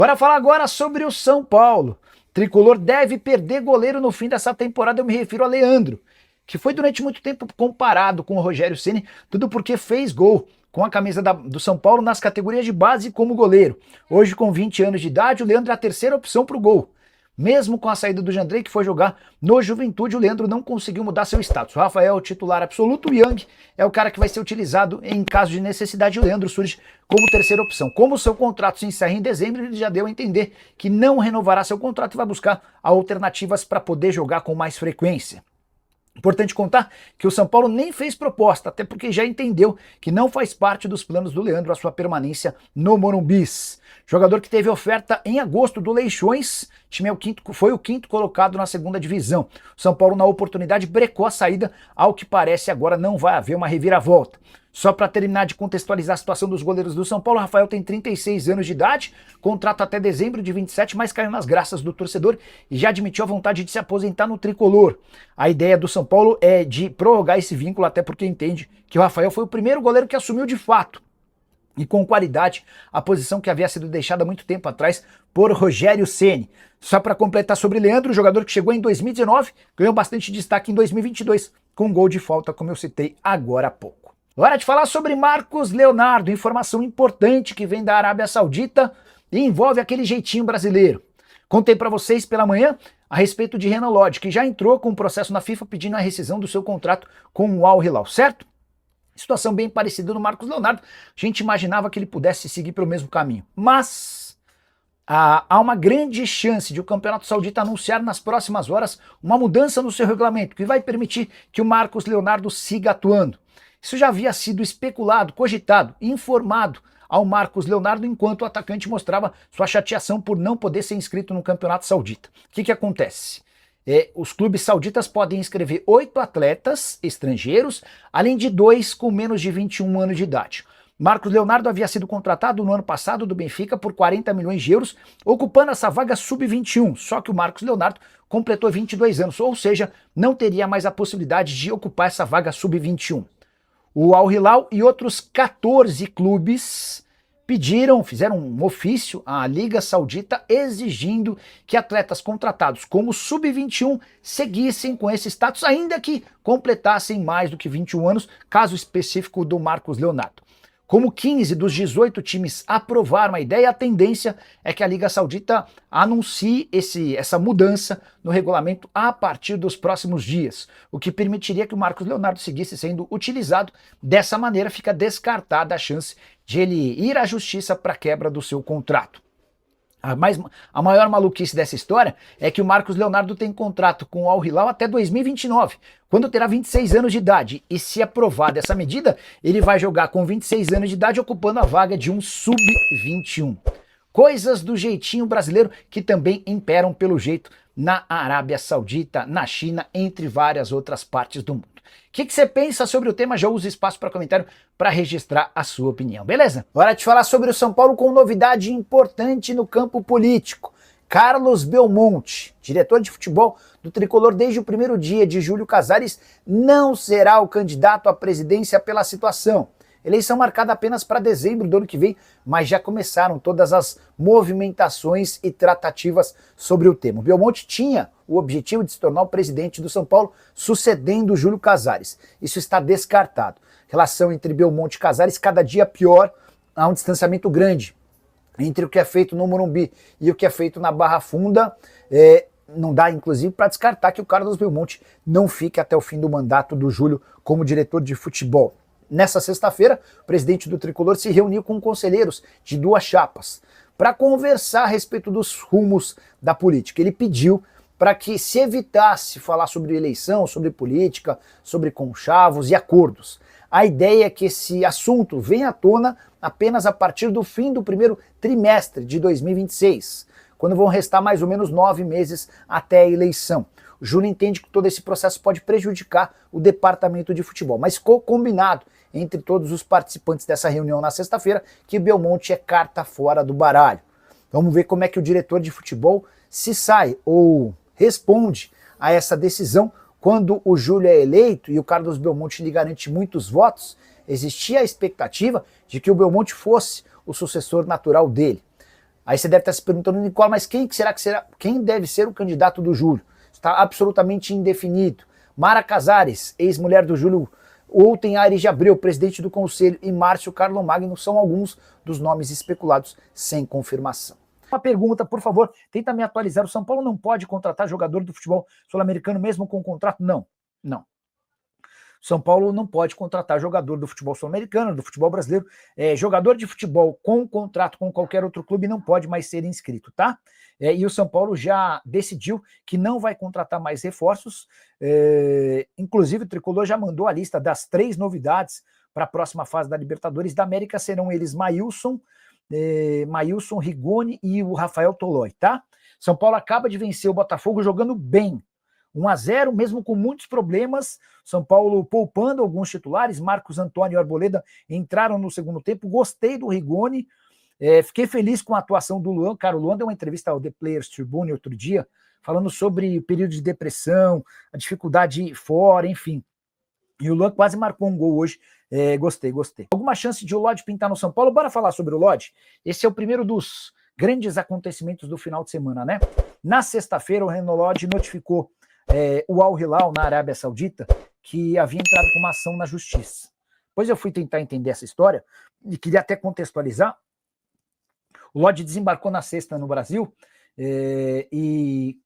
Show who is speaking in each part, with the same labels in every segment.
Speaker 1: Para falar agora sobre o São Paulo. Tricolor deve perder goleiro no fim dessa temporada, eu me refiro a Leandro, que foi durante muito tempo comparado com o Rogério Ceni, tudo porque fez gol com a camisa do São Paulo nas categorias de base como goleiro. Hoje, com 20 anos de idade, o Leandro é a terceira opção para o gol. Mesmo com a saída do Jandrei, que foi jogar no Juventude, o Leandro não conseguiu mudar seu status. O Rafael é o titular absoluto, o Yang é o cara que vai ser utilizado em caso de necessidade. O Leandro surge como terceira opção. Como o seu contrato se encerra em dezembro, ele já deu a entender que não renovará seu contrato e vai buscar alternativas para poder jogar com mais frequência. Importante contar que o São Paulo nem fez proposta, até porque já entendeu que não faz parte dos planos do Leandro a sua permanência no Morumbis. Jogador que teve oferta em agosto do Leixões, time foi o quinto colocado na segunda divisão. O São Paulo, na oportunidade, brecou a saída, ao que parece agora não vai haver uma reviravolta. Só para terminar de contextualizar a situação dos goleiros do São Paulo, o Rafael tem 36 anos de idade, contrato até dezembro de 27, mas caiu nas graças do torcedor e já admitiu a vontade de se aposentar no tricolor. A ideia do São Paulo é de prorrogar esse vínculo, até porque entende que o Rafael foi o primeiro goleiro que assumiu de fato e com qualidade a posição que havia sido deixada há muito tempo atrás por Rogério Ceni. Só para completar sobre Leandro, o jogador que chegou em 2019, ganhou bastante destaque em 2022, com um gol de falta, como eu citei agora há pouco. Hora de falar sobre Marcos Leonardo, informação importante que vem da Arábia Saudita e envolve aquele jeitinho brasileiro. Contei para vocês pela manhã a respeito de Renan Lodge, que já entrou com um processo na FIFA pedindo a rescisão do seu contrato com o Al Hilal, certo? Situação bem parecida no Marcos Leonardo, a gente imaginava que ele pudesse seguir pelo mesmo caminho, mas há uma grande chance de o Campeonato Saudita anunciar nas próximas horas uma mudança no seu regulamento, que vai permitir que o Marcos Leonardo siga atuando. Isso já havia sido especulado, cogitado, informado ao Marcos Leonardo enquanto o atacante mostrava sua chateação por não poder ser inscrito no Campeonato Saudita. O que acontece? Os clubes sauditas podem inscrever 8 atletas estrangeiros, além de 2 com menos de 21 anos de idade. Marcos Leonardo havia sido contratado no ano passado do Benfica por 40 milhões de euros, ocupando essa vaga sub-21, só que o Marcos Leonardo completou 22 anos, ou seja, não teria mais a possibilidade de ocupar essa vaga sub-21. O Al Hilal e outros 14 clubes fizeram um ofício à Liga Saudita exigindo que atletas contratados como sub-21 seguissem com esse status, ainda que completassem mais do que 21 anos, caso específico do Marcos Leonardo. Como 15 dos 18 times aprovaram a ideia, a tendência é que a Liga Saudita anuncie essa mudança no regulamento a partir dos próximos dias, o que permitiria que o Marcos Leonardo seguisse sendo utilizado. Dessa maneira, fica descartada a chance de ele ir à justiça para a quebra do seu contrato. A maior maluquice dessa história é que o Marcos Leonardo tem contrato com o Al Hilal até 2029, quando terá 26 anos de idade. E se aprovada essa medida, ele vai jogar com 26 anos de idade, ocupando a vaga de um sub-21. Coisas do jeitinho brasileiro que também imperam pelo jeito na Arábia Saudita, na China, entre várias outras partes do mundo. O que você pensa sobre o tema? Já usa espaço para comentário para registrar a sua opinião, beleza? Hora de falar sobre o São Paulo com novidade importante no campo político. Carlos Belmonte, diretor de futebol do Tricolor desde o primeiro dia de Júlio Casares, não será o candidato à presidência pela situação. Eleição marcada apenas para dezembro do ano que vem, mas já começaram todas as movimentações e tratativas sobre o tema. O Belmonte tinha o objetivo de se tornar o presidente do São Paulo, sucedendo Júlio Casares. Isso está descartado. Relação entre Belmonte e Casares cada dia pior, há um distanciamento grande entre o que é feito no Morumbi e o que é feito na Barra Funda. Não dá, inclusive, para descartar que o Carlos Belmonte não fique até o fim do mandato do Júlio como diretor de futebol. Nessa sexta-feira, o presidente do Tricolor se reuniu com conselheiros de 2 chapas para conversar a respeito dos rumos da política. Ele pediu para que se evitasse falar sobre eleição, sobre política, sobre conchavos e acordos. A ideia é que esse assunto venha à tona apenas a partir do fim do primeiro trimestre de 2026, quando vão restar mais ou menos 9 meses até a eleição. O Júlio entende que todo esse processo pode prejudicar o departamento de futebol, mas ficou combinado entre todos os participantes dessa reunião na sexta-feira que Belmonte é carta fora do baralho. Vamos ver como é que o diretor de futebol se sai ou responde a essa decisão. Quando o Júlio é eleito e o Carlos Belmonte lhe garante muitos votos, existia a expectativa de que o Belmonte fosse o sucessor natural dele. Aí você deve estar se perguntando, Nicola, mas quem deve ser o candidato do Júlio? Está absolutamente indefinido. Mara Casares, ex-mulher do Júlio, Outen Aires de Abreu, presidente do Conselho, e Márcio Carlomagno são alguns dos nomes especulados sem confirmação. Uma pergunta, por favor, tenta me atualizar. O São Paulo não pode contratar jogador do futebol sul-americano mesmo com contrato? Não, não. São Paulo não pode contratar jogador do futebol sul-americano, do futebol brasileiro. Jogador de futebol com contrato com qualquer outro clube não pode mais ser inscrito, tá? E o São Paulo já decidiu que não vai contratar mais reforços. Inclusive, o Tricolor já mandou a lista das 3 novidades para a próxima fase da Libertadores da América. Serão eles Maílson, Rigoni e o Rafael Tolói, tá? São Paulo acaba de vencer o Botafogo jogando bem. 1-0, mesmo com muitos problemas. São Paulo poupando alguns titulares. Marcos Antônio e Arboleda entraram no segundo tempo. Gostei do Rigoni. Fiquei feliz com a atuação do Luan. Cara, o Luan deu uma entrevista ao The Players Tribune outro dia, falando sobre o período de depressão, a dificuldade fora, enfim. E o Luan quase marcou um gol hoje. Gostei. Alguma chance de o Lodge pintar no São Paulo? Bora falar sobre o Lodge? Esse é o primeiro dos grandes acontecimentos do final de semana, né? Na sexta-feira, o Renan Lodge notificou o Al Hilal, na Arábia Saudita, que havia entrado com uma ação na justiça. Depois eu fui tentar entender essa história e queria até contextualizar. O Lodge desembarcou na sexta no Brasil e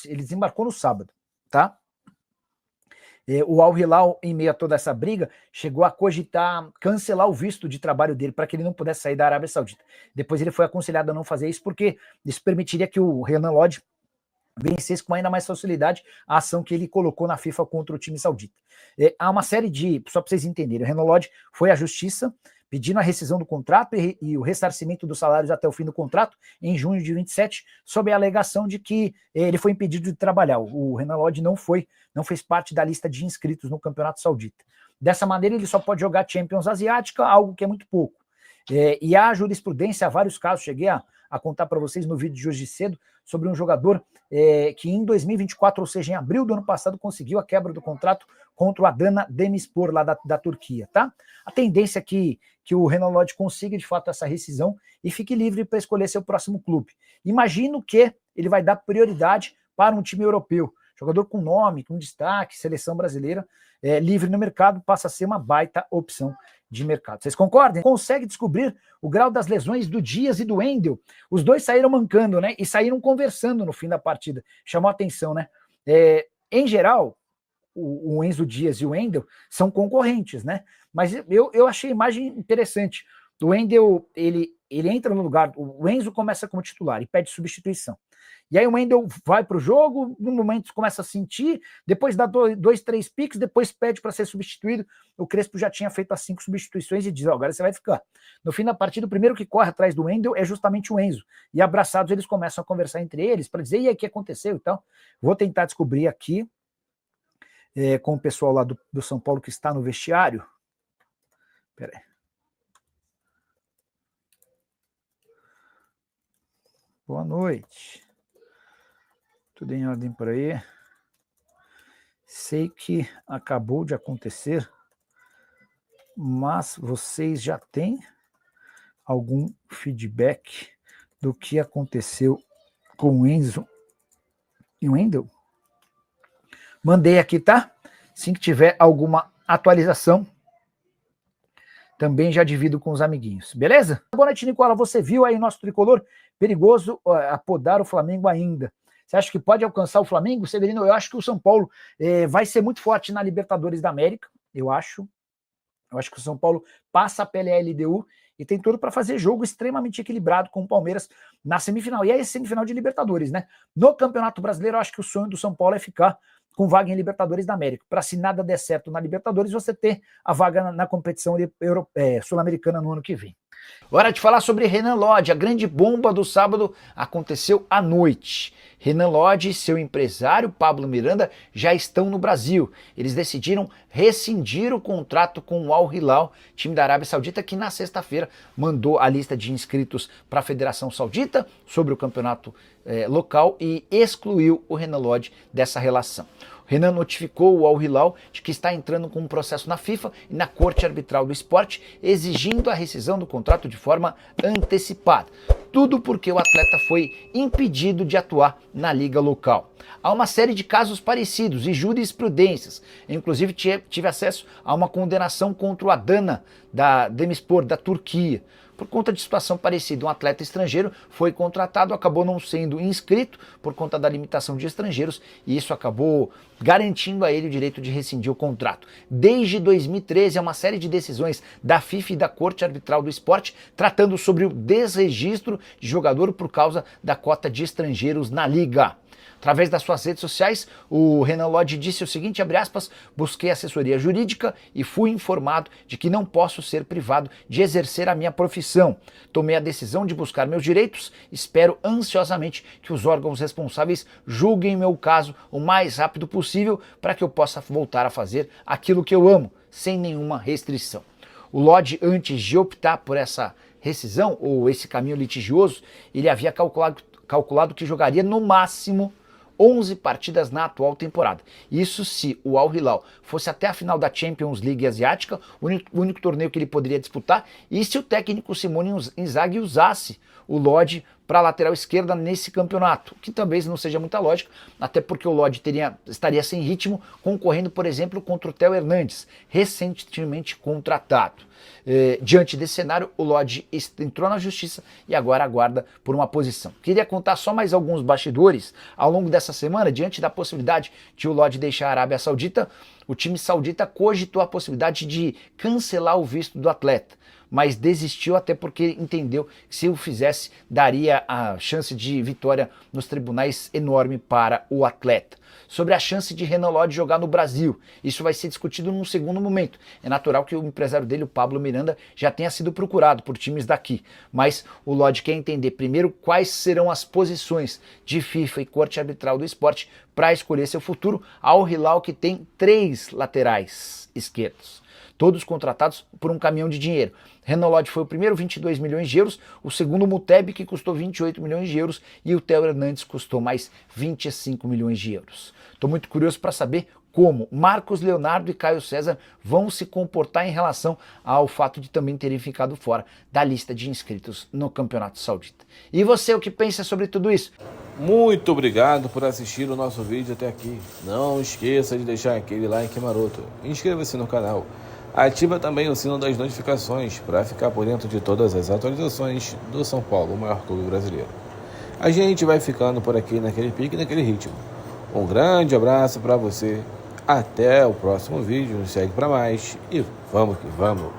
Speaker 1: ele desembarcou no sábado, tá? O Al Hilal, em meio a toda essa briga, chegou a cogitar cancelar o visto de trabalho dele para que ele não pudesse sair da Arábia Saudita. Depois ele foi aconselhado a não fazer isso porque isso permitiria que o Renan Lodge vencesse com ainda mais facilidade a ação que ele colocou na FIFA contra o time saudita. Há uma série só para vocês entenderem, o Renan Lodge foi à justiça pedindo a rescisão do contrato e o ressarcimento dos salários até o fim do contrato, em junho de 27, sob a alegação de que ele foi impedido de trabalhar. O Renan Lodge não fez parte da lista de inscritos no Campeonato Saudita. Dessa maneira, ele só pode jogar Champions Asiática, algo que é muito pouco. E há jurisprudência, há vários casos, cheguei a contar para vocês no vídeo de hoje cedo, sobre um jogador que em 2024, ou seja, em abril do ano passado, conseguiu a quebra do contrato contra o Adana Demirspor, lá da Turquia, tá? A tendência é que o Renan Lodge consiga, de fato, essa rescisão e fique livre para escolher seu próximo clube. Imagino que ele vai dar prioridade para um time europeu. Jogador com nome, com destaque, seleção brasileira, livre no mercado, passa a ser uma baita opção de mercado. Vocês concordam? Consegue descobrir o grau das lesões do Dias e do Wendel. Os dois saíram mancando, né? E saíram conversando no fim da partida. Chamou a atenção, né? Em geral, o Enzo Dias e o Wendel são concorrentes, né? Mas eu achei a imagem interessante. O Wendel, ele entra no lugar, o Enzo começa como titular e pede substituição. E aí o Wendel vai para o jogo, no momento começa a sentir, depois dá 2, 3 piques, depois pede para ser substituído. O Crespo já tinha feito as 5 substituições e diz, agora você vai ficar. No fim da partida, o primeiro que corre atrás do Wendel é justamente o Enzo. E abraçados, eles começam a conversar entre eles para dizer, e aí, o que aconteceu e tal. Vou tentar descobrir aqui com o pessoal lá do São Paulo que está no vestiário. Espera aí. Boa noite. Tudo em ordem por aí? Sei que acabou de acontecer, mas vocês já têm algum feedback do que aconteceu com o Enzo e o Wendel? Mandei aqui, tá? Assim que tiver alguma atualização, também já divido com os amiguinhos, beleza? Boa noite, Nicola. Você viu aí o nosso tricolor perigoso apodar o Flamengo ainda? Você acha que pode alcançar o Flamengo, Severino? Eu acho que o São Paulo vai ser muito forte na Libertadores da América, eu acho. Eu acho que o São Paulo passa pela LDU e tem tudo para fazer jogo extremamente equilibrado com o Palmeiras na semifinal. E é a semifinal de Libertadores, né? No Campeonato Brasileiro, eu acho que o sonho do São Paulo é ficar com vaga em Libertadores da América. Para se nada der certo na Libertadores, você ter a vaga na competição sul-americana no ano que vem. Hora de falar sobre Renan Lodge. A grande bomba do sábado aconteceu à noite. Renan Lodge e seu empresário, Pablo Miranda, já estão no Brasil. Eles decidiram rescindir o contrato com o Al Hilal, time da Arábia Saudita, que na sexta-feira mandou a lista de inscritos para a Federação Saudita sobre o campeonato local e excluiu o Renan Lodge dessa relação. Renan notificou o Al Hilal de que está entrando com um processo na FIFA e na Corte Arbitral do Esporte, exigindo a rescisão do contrato de forma antecipada. Tudo porque o atleta foi impedido de atuar na liga local. Há uma série de casos parecidos e jurisprudências. Eu, inclusive, tive acesso a uma condenação contra o Adana da Demirspor, da Turquia. Por conta de situação parecida, um atleta estrangeiro foi contratado, acabou não sendo inscrito por conta da limitação de estrangeiros e isso acabou garantindo a ele o direito de rescindir o contrato. Desde 2013, há uma série de decisões da FIFA e da Corte Arbitral do Esporte tratando sobre o desregistro de jogador por causa da cota de estrangeiros na liga. Através das suas redes sociais, o Renan Lodge disse o seguinte, abre aspas, busquei assessoria jurídica e fui informado de que não posso ser privado de exercer a minha profissão. Tomei a decisão de buscar meus direitos, espero ansiosamente que os órgãos responsáveis julguem meu caso o mais rápido possível para que eu possa voltar a fazer aquilo que eu amo, sem nenhuma restrição. O Lodge, antes de optar por essa rescisão ou esse caminho litigioso, ele havia calculado que jogaria no máximo 11 partidas na atual temporada. Isso se o Al Hilal fosse até a final da Champions League Asiática, o único torneio que ele poderia disputar, e se o técnico Simone Inzaghi usasse o Lodge para a lateral esquerda nesse campeonato, que talvez não seja muita lógica, até porque o Lodge estaria sem ritmo, concorrendo, por exemplo, contra o Theo Hernandes, recentemente contratado. Diante desse cenário, o Lodge entrou na justiça e agora aguarda por uma posição. Queria contar só mais alguns bastidores. Ao longo dessa semana, diante da possibilidade de o Lodge deixar a Arábia Saudita, o time saudita cogitou a possibilidade de cancelar o visto do atleta, mas desistiu até porque entendeu que se o fizesse, daria a chance de vitória nos tribunais enorme para o atleta. Sobre a chance de Renan Lodge jogar no Brasil, isso vai ser discutido num segundo momento. É natural que o empresário dele, o Pablo Miranda, já tenha sido procurado por times daqui, mas o Lodge quer entender primeiro quais serão as posições de FIFA e Corte Arbitral do Esporte para escolher seu futuro ao Hilal, que tem 3 laterais esquerdos, todos contratados por um caminhão de dinheiro. Renan Lodge foi o primeiro, 22 milhões de euros, o segundo Muteb, que custou 28 milhões de euros, e o Theo Hernandes custou mais 25 milhões de euros. Estou muito curioso para saber como Marcos Leonardo e Caio César vão se comportar em relação ao fato de também terem ficado fora da lista de inscritos no Campeonato Saudita. E você, o que pensa sobre tudo isso?
Speaker 2: Muito obrigado por assistir o nosso vídeo até aqui. Não esqueça de deixar aquele like maroto. Inscreva-se no canal. Ativa também o sino das notificações para ficar por dentro de todas as atualizações do São Paulo, o maior clube brasileiro. A gente vai ficando por aqui naquele pique, naquele ritmo. Um grande abraço para você. Até o próximo vídeo. Nos segue para mais e vamos que vamos.